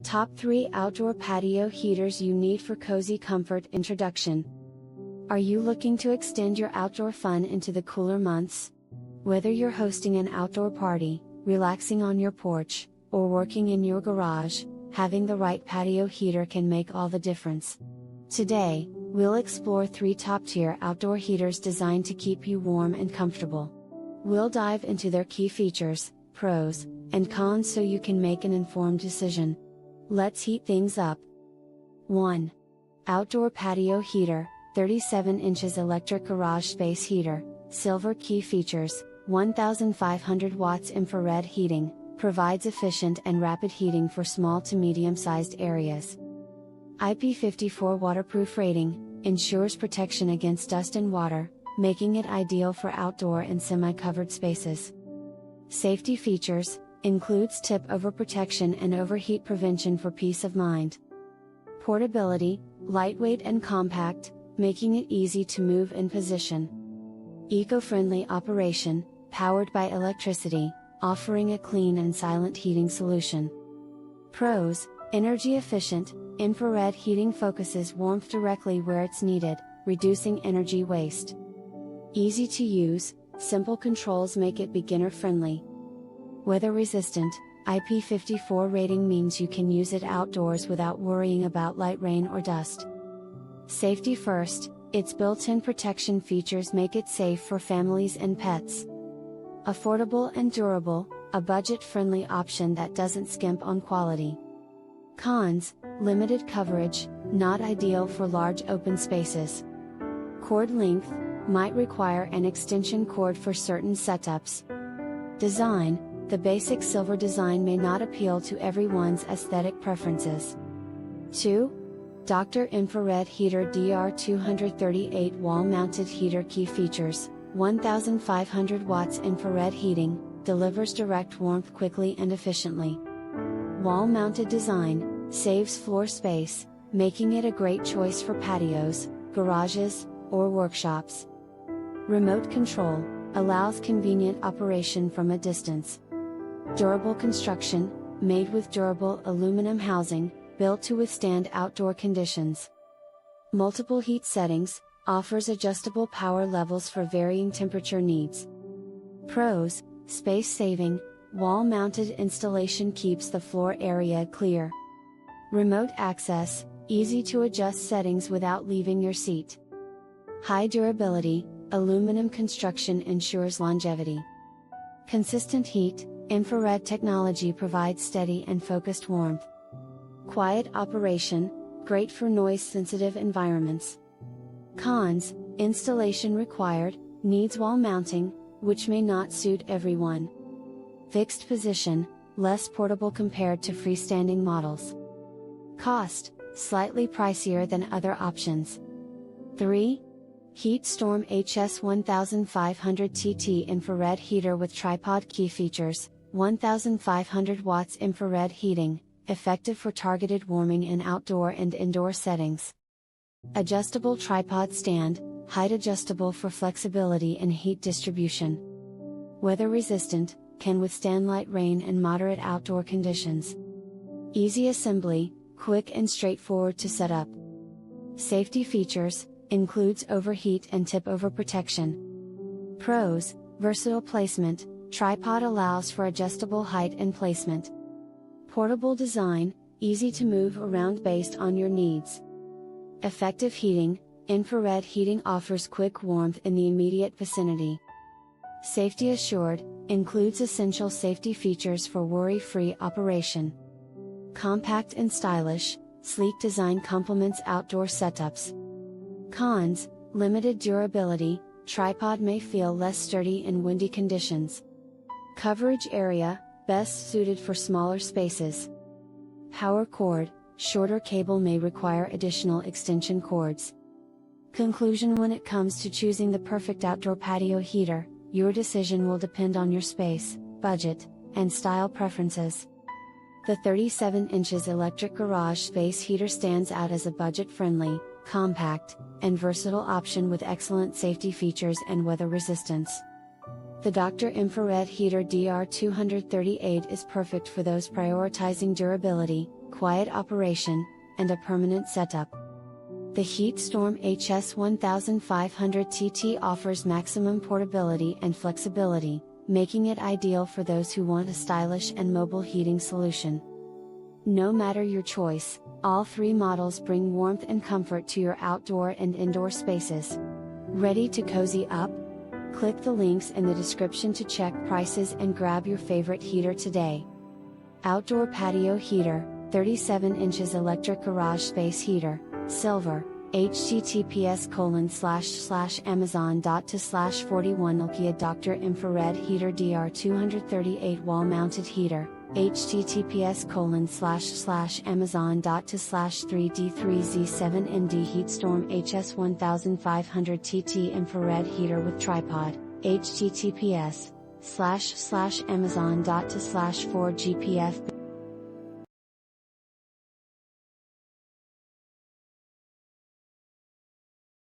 Top 3 Outdoor Patio Heaters You Need for Cozy Comfort. Introduction. Are you looking to extend your outdoor fun into the cooler months? Whether you're hosting an outdoor party, relaxing on your porch, or working in your garage, having the right patio heater can make all the difference. Today, we'll explore 3 top-tier outdoor heaters designed to keep you warm and comfortable. We'll dive into their key features, pros, and cons so you can make an informed decision. Let's heat things up. 1. Outdoor Patio Heater, 37 inches electric garage space heater, silver key features, 1500 watts infrared heating, provides efficient and rapid heating for small to medium-sized areas. IP54 waterproof rating, ensures protection against dust and water, making it ideal for outdoor and semi-covered spaces. Safety features, includes tip over protection and overheat prevention for peace of mind. Portability, lightweight and compact, making it easy to move in position. Eco-friendly operation, powered by electricity, offering a clean and silent heating solution. Pros, energy efficient, infrared heating focuses warmth directly where it's needed, reducing energy waste. Easy to use, simple controls make it beginner friendly. Weather resistant, IP54 rating means you can use it outdoors without worrying about light rain or dust. Safety first, its built-in protection features make it safe for families and pets. Affordable and durable, a budget-friendly option that doesn't skimp on quality. Cons, limited coverage, not ideal for large open spaces. Cord length, might require an extension cord for certain setups. Design, the basic silver design may not appeal to everyone's aesthetic preferences. 2. Dr. Infrared Heater DR238 Wall-Mounted Heater. Key features, 1500 watts infrared heating, delivers direct warmth quickly and efficiently. Wall-mounted design, saves floor space, making it a great choice for patios, garages, or workshops. Remote control, allows convenient operation from a distance. Durable construction, made with durable aluminum housing, built to withstand outdoor conditions. Multiple heat settings, offers adjustable power levels for varying temperature needs. Pros, space saving, wall-mounted installation keeps the floor area clear. Remote access, easy to adjust settings without leaving your seat. High durability, aluminum construction ensures longevity. Consistent heat, infrared technology provides steady and focused warmth. Quiet operation, great for noise-sensitive environments. Cons, installation required, needs wall mounting, which may not suit everyone. Fixed position, less portable compared to freestanding models. Cost, slightly pricier than other options. 3. HeatStorm HS1500 TT Infrared Heater with Tripod. Key features, 1500 watts infrared heating, effective for targeted warming in outdoor and indoor settings. Adjustable tripod stand, height adjustable for flexibility and heat distribution. Weather resistant, can withstand light rain and moderate outdoor conditions. Easy assembly, quick and straightforward to set up. Safety features, includes overheat and tip over protection. Pros, versatile placement, tripod allows for adjustable height and placement. Portable design, easy to move around based on your needs. Effective heating, infrared heating offers quick warmth in the immediate vicinity. Safety assured, includes essential safety features for worry-free operation. Compact and stylish, sleek design complements outdoor setups. Cons, limited durability, tripod may feel less sturdy in windy conditions. Coverage area, best suited for smaller spaces. Power cord, shorter cable may require additional extension cords. Conclusion: when it comes to choosing the perfect outdoor patio heater, your decision will depend on your space, budget, and style preferences. The 37 inches electric garage space heater stands out as a budget-friendly, compact, and versatile option with excellent safety features and weather resistance. The Dr. Infrared Heater DR238 is perfect for those prioritizing durability, quiet operation, and a permanent setup. The HeatStorm HS1500 TT offers maximum portability and flexibility, making it ideal for those who want a stylish and mobile heating solution. No matter your choice, all three models bring warmth and comfort to your outdoor and indoor spaces. Ready to cozy up? Click the links in the description to check prices and grab your favorite heater today. Outdoor Patio Heater, 37 inches electric garage space heater, silver, https://amazon.to/41 Nokia Dr. Infrared Heater DR238 wall mounted heater, https://amazon.to/3D3Z7ND HeatStorm HS1500 TT infrared heater with tripod, https://amazon.to/4GPF